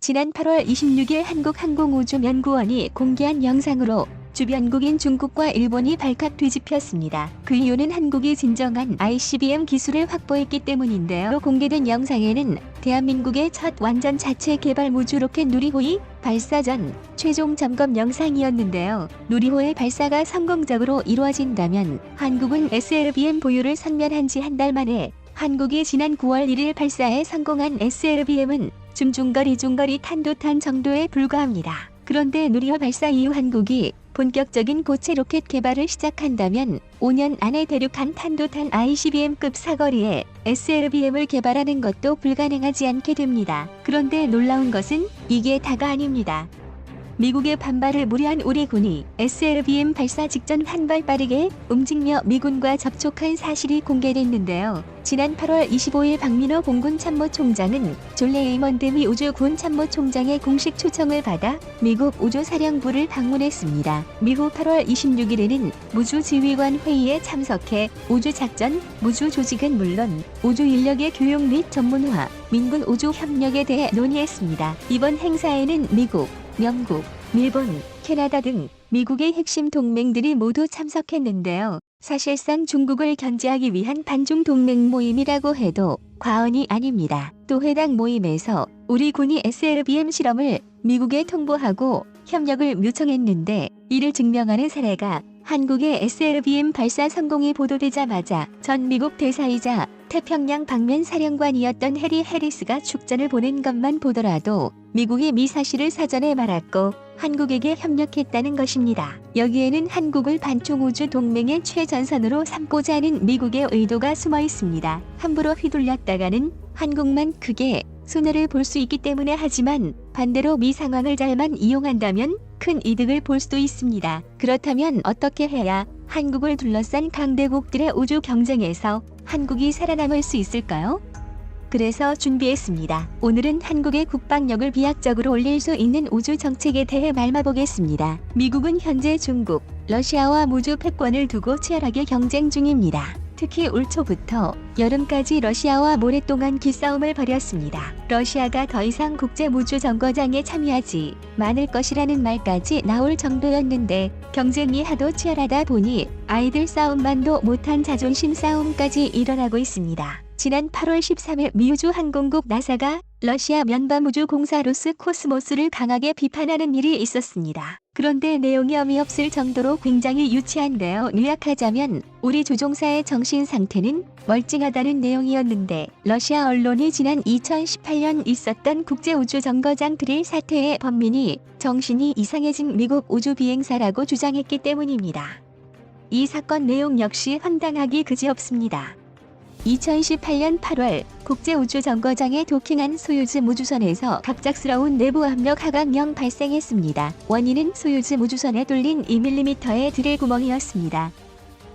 지난 8월 26일 한국항공우주연구원이 공개한 영상으로 주변국인 중국과 일본이 발칵 뒤집혔습니다. 그 이유는 한국이 진정한 ICBM 기술을 확보했기 때문인데요. 공개된 영상에는 대한민국의 첫 완전 자체 개발 무주 로켓 누리호의 발사 전 최종 점검 영상이었는데요. 누리호의 발사가 성공적으로 이루어진다면 한국은 SLBM 보유를 선면한 지 한 달 만에 한국이 지난 9월 1일 발사에 성공한 SLBM은 중거리 탄도탄 정도에 불과합니다. 그런데 누리호 발사 이후 한국이 본격적인 고체 로켓 개발을 시작한다면 5년 안에 대륙간 탄도탄 ICBM급 사거리에 SLBM을 개발하는 것도 불가능하지 않게 됩니다. 그런데 놀라운 것은 이게 다가 아닙니다. 미국의 반발을 무려한 우리 군이 SLBM 발사 직전 한 발 빠르게 움직여 미군과 접촉한 사실이 공개됐는데요. 지난 8월 25일 박민호 공군 참모총장은 존 레이먼드 미 우주군 참모총장의 공식 초청을 받아 미국 우주사령부를 방문했습니다. 미국 8월 26일에는 무주지휘관 회의에 참석해 우주작전, 무주조직은 물론 우주 인력의 교육 및 전문화, 민군 우주 협력에 대해 논의했습니다. 이번 행사에는 미국, 영국, 일본, 캐나다 등 미국의 핵심 동맹들이 모두 참석했는데요. 사실상 중국을 견제하기 위한 반중 동맹 모임이라고 해도 과언이 아닙니다. 또 해당 모임에서 우리 군이 SLBM 실험을 미국에 통보하고 협력을 요청했는데 이를 증명하는 사례가 한국의 SLBM 발사 성공이 보도되자마자 전 미국 대사이자 태평양 방면 사령관이었던 해리 해리스가 축전을 보낸 것만 보더라도 미국이 미 사실을 사전에 말았고 한국에게 협력했다는 것입니다. 여기에는 한국을 반총우주 동맹의 최전선으로 삼고자 하는 미국의 의도가 숨어 있습니다. 함부로 휘둘렸다가는 한국만 크게 손해를 볼 수 있기 때문에 하지만 반대로 미 상황을 잘만 이용한다면 큰 이득을 볼 수도 있습니다. 그렇다면 어떻게 해야 한국을 둘러싼 강대국들의 우주 경쟁에서 한국이 살아남을 수 있을까요? 그래서 준비했습니다. 오늘은 한국의 국방력을 비약적으로 올릴 수 있는 우주 정책에 대해 말해보겠습니다. 미국은 현재 중국, 러시아와 무주 패권을 두고 치열하게 경쟁 중입니다. 특히 올 초부터 여름까지 러시아와 오랫동안 기싸움을 벌였습니다. 러시아가 더 이상 국제 무주 정거장에 참여하지 않을 것이라는 말까지 나올 정도였는데 경쟁이 하도 치열하다 보니 아이들 싸움만도 못한 자존심 싸움까지 일어나고 있습니다. 지난 8월 13일 미우주항공국 나사가 러시아 면밤우주공사 로스코스모스를 강하게 비판하는 일이 있었습니다. 그런데 내용이 의미 없을 정도로 굉장히 유치한데요. 요약하자면 우리 조종사의 정신 상태는 멀쩡하다는 내용이었는데 러시아 언론이 지난 2018년 있었던 국제우주정거장 드릴 사태의 범인이 정신이 이상해진 미국 우주비행사라고 주장했기 때문입니다. 이 사건 내용 역시 황당하기 그지없습니다. 2018년 8월 국제우주정거장에 도킹한 소유즈 무주선에서 갑작스러운 내부 압력 하강령 발생했습니다. 원인은 소유즈 무주선에 뚫린 2mm의 드릴 구멍이었습니다.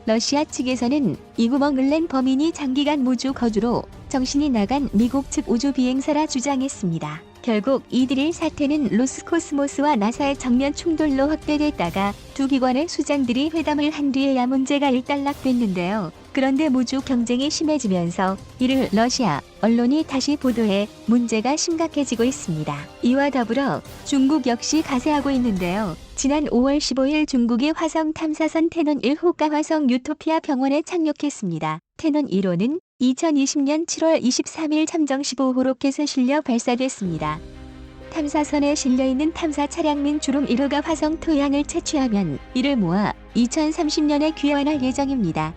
러시아 측에서는 이 구멍을 낸 범인이 장기간 무주 거주로 정신이 나간 미국 측 우주비행사라 주장했습니다. 결국 이 드릴 사태는 로스코스모스와 나사의 정면 충돌로 확대됐다가 두 기관의 수장들이 회담을 한 뒤에야 문제가 일단락됐는데요. 그런데 무주 경쟁이 심해지면서 이를 러시아 언론이 다시 보도해 문제가 심각해지고 있습니다. 이와 더불어 중국 역시 가세하고 있는데요. 지난 5월 15일 중국의 화성 탐사선 태논 1호가 화성 유토피아 병원에 착륙했습니다. 태논 1호는 2020년 7월 23일 참정 15호 로켓에 실려 발사됐습니다. 탐사선에 실려있는 탐사 차량 민 주름 1호가 화성 토양을 채취하면 이를 모아 2030년에 귀환할 예정입니다.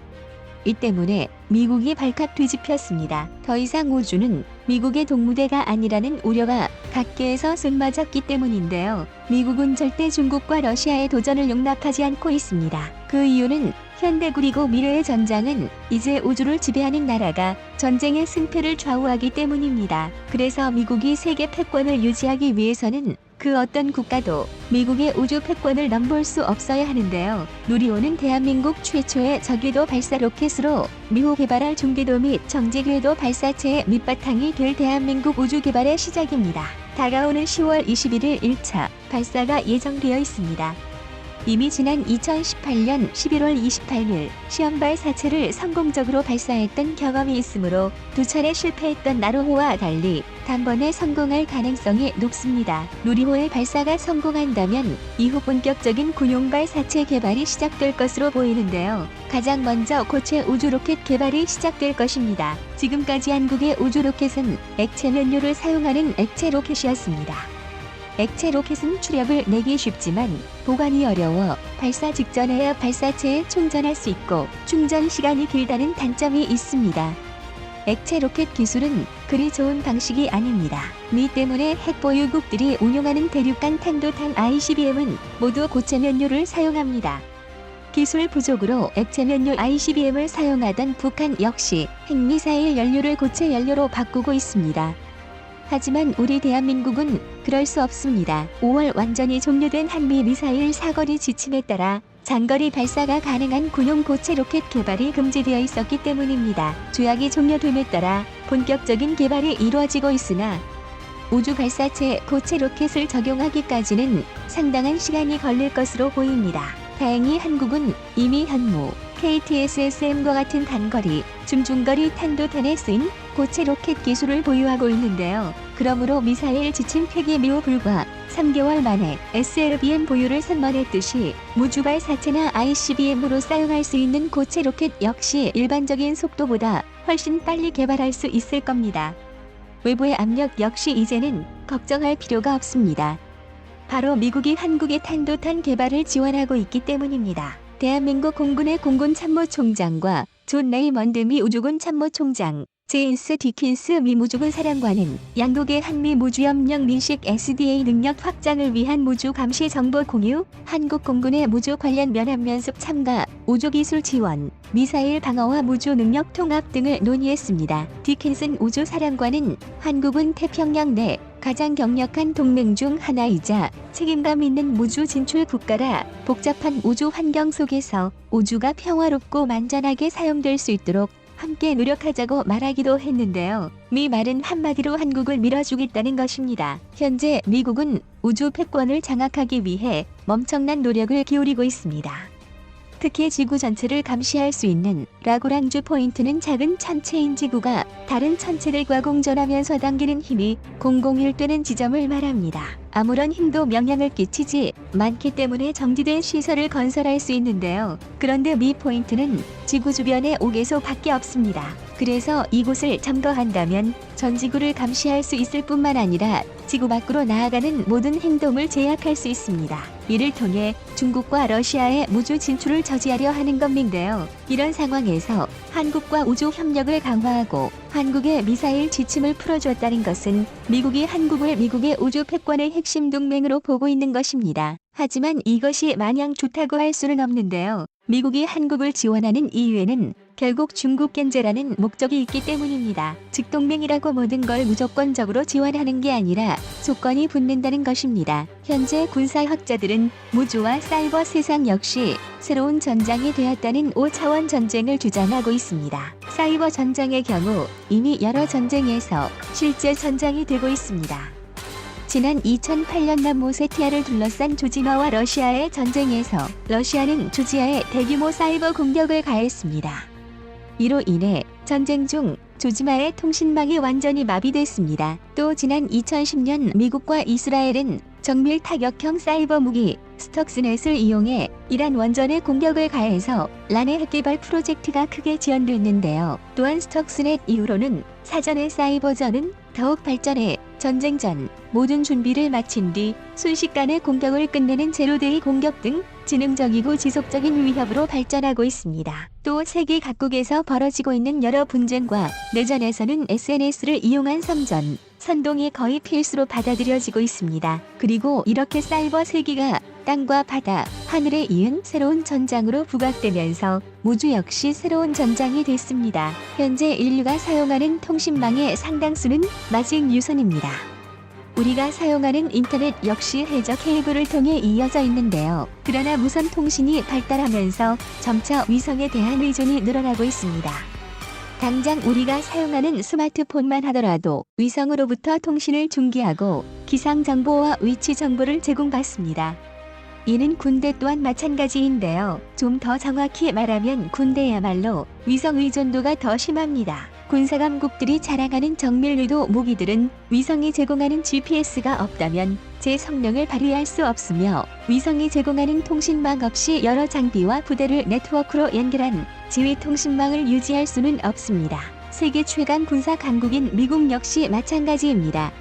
이 때문에 미국이 발칵 뒤집혔습니다. 더 이상 우주는 미국의 동무대가 아니라는 우려가 각계에서 쏟아졌기 때문인데요. 미국은 절대 중국과 러시아의 도전을 용납하지 않고 있습니다. 그 이유는 현대 그리고 미래의 전장은 이제 우주를 지배하는 나라가 전쟁의 승패를 좌우하기 때문입니다. 그래서 미국이 세계 패권을 유지하기 위해서는 그 어떤 국가도 미국의 우주 패권을 넘볼 수 없어야 하는데요. 누리호는 대한민국 최초의 저궤도 발사 로켓으로 미호 개발할 중궤도 및 정제궤도 발사체의 밑바탕이 될 대한민국 우주 개발의 시작입니다. 다가오는 10월 21일 1차 발사가 예정되어 있습니다. 이미 지난 2018년 11월 28일 시험 발사체를 성공적으로 발사했던 경험이 있으므로 2차례 실패했던 나로호와 달리 단번에 성공할 가능성이 높습니다. 누리호의 발사가 성공한다면 이후 본격적인 군용 발사체 개발이 시작될 것으로 보이는데요. 가장 먼저 고체 우주로켓 개발이 시작될 것입니다. 지금까지 한국의 우주로켓은 액체 연료를 사용하는 액체 로켓이었습니다. 액체 로켓은 추력을 내기 쉽지만 보관이 어려워 발사 직전에야 발사체에 충전할 수 있고 충전 시간이 길다는 단점이 있습니다. 액체 로켓 기술은 그리 좋은 방식이 아닙니다. 미 때문에 핵 보유국들이 운용하는 대륙간 탄도탄 ICBM은 모두 고체 연료를 사용합니다. 기술 부족으로 액체 연료 ICBM을 사용하던 북한 역시 핵미사일 연료를 고체 연료로 바꾸고 있습니다. 하지만 우리 대한민국은 그럴 수 없습니다. 5월 완전히 종료된 한미 미사일 사거리 지침에 따라 장거리 발사가 가능한 군용 고체 로켓 개발이 금지되어 있었기 때문입니다. 조약이 종료됨에 따라 본격적인 개발이 이루어지고 있으나 우주 발사체 고체 로켓을 적용하기까지는 상당한 시간이 걸릴 것으로 보입니다. 다행히 한국은 이미 현무, KTSSM과 같은 단거리, 중중거리 탄도탄에 쓰인 고체 로켓 기술을 보유하고 있는데요. 그러므로 미사일 지침 폐기 이후 불과 3개월 만에 SLBM 보유를 선언했듯이 무주 발사체나 ICBM으로 사용할 수 있는 고체 로켓 역시 일반적인 속도보다 훨씬 빨리 개발할 수 있을 겁니다. 외부의 압력 역시 이제는 걱정할 필요가 없습니다. 바로 미국이 한국의 탄도탄 개발을 지원하고 있기 때문입니다. 대한민국 공군의 공군참모총장과 존 레이먼드 미 우주군 참모총장, 제임스 디킨스 미 무주군 사령관은 양국의 한미 무주협력 민식 SDA 능력 확장을 위한 무주 감시 정보 공유, 한국 공군의 무주 관련 면합연습 참가, 우주기술 지원, 미사일 방어와 무주 능력 통합 등을 논의했습니다. 디킨슨 우주사령관은 한국은 태평양 내 가장 강력한 동맹 중 하나이자 책임감 있는 무주 진출 국가라 복잡한 우주 환경 속에서 우주가 평화롭고 만전하게 사용될 수 있도록 함께 노력하자고 말하기도 했는데요. 미 말은 한마디로 한국을 밀어주겠다는 것입니다. 현재 미국은 우주 패권을 장악하기 위해 엄청난 노력을 기울이고 있습니다. 특히 지구 전체를 감시할 수 있는 라그랑주 포인트는 작은 천체인 지구가 다른 천체들과 공전하면서 당기는 힘이 001되는 지점을 말합니다. 아무런 힘도 영향을 끼치지 않기 때문에 정지된 시설을 건설할 수 있는데요. 그런데 미 포인트는 지구 주변에 5개소밖에 없습니다. 그래서 이곳을 점거한다면 전 지구를 감시할 수 있을 뿐만 아니라 지구 밖으로 나아가는 모든 행동을 제약할 수 있습니다. 이를 통해 중국과 러시아의 무주 진출을 저지하려 하는 것인데요. 이런 상황에서 한국과 우주 협력을 강화하고 한국의 미사일 지침을 풀어줬다는 것은 미국이 한국을 미국의 우주 패권의 핵심 동맹으로 보고 있는 것입니다. 하지만 이것이 마냥 좋다고 할 수는 없는데요. 미국이 한국을 지원하는 이유에는 결국 중국 견제라는 목적이 있기 때문입니다. 즉 동맹이라고 모든 걸 무조건적으로 지원하는 게 아니라 조건이 붙는다는 것입니다. 현재 군사학자들은 무주와 사이버 세상 역시 새로운 전장이 되었다는 5차원 전쟁을 주장하고 있습니다. 사이버 전장의 경우 이미 여러 전쟁에서 실제 전장이 되고 있습니다. 지난 2008년 남모세티아를 둘러싼 조지아와 러시아의 전쟁에서 러시아는 조지아에 대규모 사이버 공격을 가했습니다. 이로 인해 전쟁 중 조지아의 통신망이 완전히 마비됐습니다. 또 지난 2010년 미국과 이스라엘은 정밀 타격형 사이버 무기 스톡스넷을 이용해 이란 원전에 공격을 가해서 란의 핵개발 프로젝트가 크게 지연됐는데요. 또한 스톡스넷 이후로는 사전의 사이버전은 더욱 발전해 전쟁 전 모든 준비를 마친 뒤 순식간에 공격을 끝내는 제로데이 공격 등 지능적이고 지속적인 위협으로 발전하고 있습니다. 또 세계 각국에서 벌어지고 있는 여러 분쟁과 내전에서는 SNS를 이용한 섬전, 선동이 거의 필수로 받아들여지고 있습니다. 그리고 이렇게 사이버 세계가 땅과 바다, 하늘에 이은 새로운 전장으로 부각되면서 무주 역시 새로운 전장이 됐습니다. 현재 인류가 사용하는 통신망의 상당수는 마직 유선입니다. 우리가 사용하는 인터넷 역시 해저 케이블을 통해 이어져 있는데요. 그러나 무선 통신이 발달하면서 점차 위성에 대한 의존이 늘어나고 있습니다. 당장 우리가 사용하는 스마트폰만 하더라도 위성으로부터 통신을 중계하고 기상 정보와 위치 정보를 제공받습니다. 이는 군대 또한 마찬가지인데요. 좀 더 정확히 말하면 군대야말로 위성 의존도가 더 심합니다. 군사강국들이 자랑하는 정밀유도 무기들은 위성이 제공하는 GPS가 없다면 제 성능을 발휘할 수 없으며, 위성이 제공하는 통신망 없이 여러 장비와 부대를 네트워크로 연결한 지휘 통신망을 유지할 수는 없습니다. 세계 최강 군사 강국인 미국 역시 마찬가지입니다.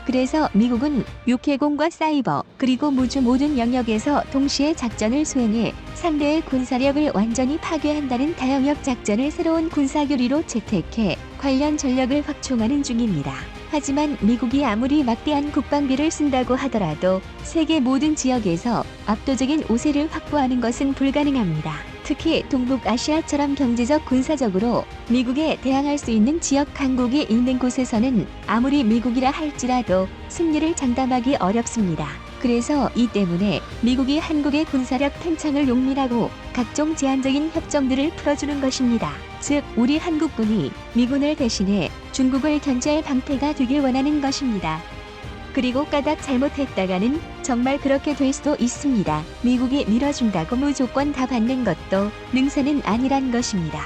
그래서 미국은 육해공과 사이버 그리고 무주 모든 영역에서 동시에 작전을 수행해 상대의 군사력을 완전히 파괴한다는 다영역 작전을 새로운 군사교리로 채택해 관련 전력을 확충하는 중입니다. 하지만 미국이 아무리 막대한 국방비를 쓴다고 하더라도 세계 모든 지역에서 압도적인 우세를 확보하는 것은 불가능합니다. 특히 동북아시아처럼 경제적 군사적으로 미국에 대항할 수 있는 지역 강국이 있는 곳에서는 아무리 미국이라 할지라도 승리를 장담하기 어렵습니다. 그래서 이 때문에 미국이 한국의 군사력 팽창을 용인하고 각종 제한적인 협정들을 풀어주는 것입니다. 즉 우리 한국군이 미군을 대신해 중국을 견제할 방패가 되길 원하는 것입니다. 그리고 까닭 잘못했다가는 정말 그렇게 될 수도 있습니다. 미국이 밀어준다고 무조건 다 받는 것도 능사는 아니란 것입니다.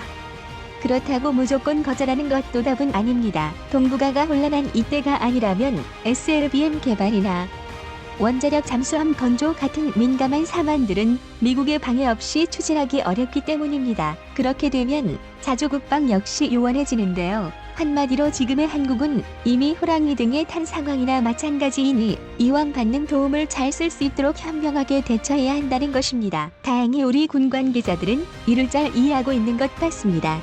그렇다고 무조건 거절하는 것도 답은 아닙니다. 동북아가 혼란한 이때가 아니라면 SLBM 개발이나 원자력 잠수함 건조 같은 민감한 사안들은 미국의 방해 없이 추진하기 어렵기 때문입니다. 그렇게 되면 자주국방 역시 요원해지는데요. 한마디로 지금의 한국은 이미 호랑이 등에 탄 상황이나 마찬가지이니 이왕 받는 도움을 잘 쓸 수 있도록 현명하게 대처해야 한다는 것입니다. 다행히 우리 군 관계자들은 이를 잘 이해하고 있는 것 같습니다.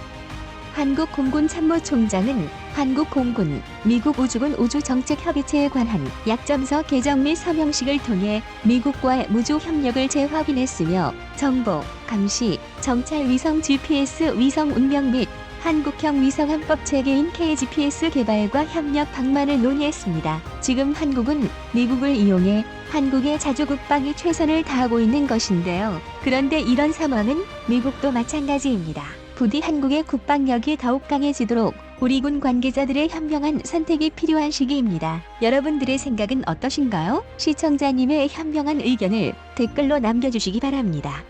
한국공군참모총장은 한국공군, 미국 우주군 우주정책협의체에 관한 약점서 개정 및 서명식을 통해 미국과의 무주 협력을 재확인했으며 정보, 감시, 정찰 위성 GPS 위성 운명 및 한국형 위성함법 체계인 KGPS 개발과 협력 방만을 논의했습니다. 지금 한국은 미국을 이용해 한국의 자주국방에 최선을 다하고 있는 것인데요. 그런데 이런 상황은 미국도 마찬가지입니다. 부디 한국의 국방력이 더욱 강해지도록 우리 군 관계자들의 현명한 선택이 필요한 시기입니다. 여러분들의 생각은 어떠신가요? 시청자님의 현명한 의견을 댓글로 남겨주시기 바랍니다.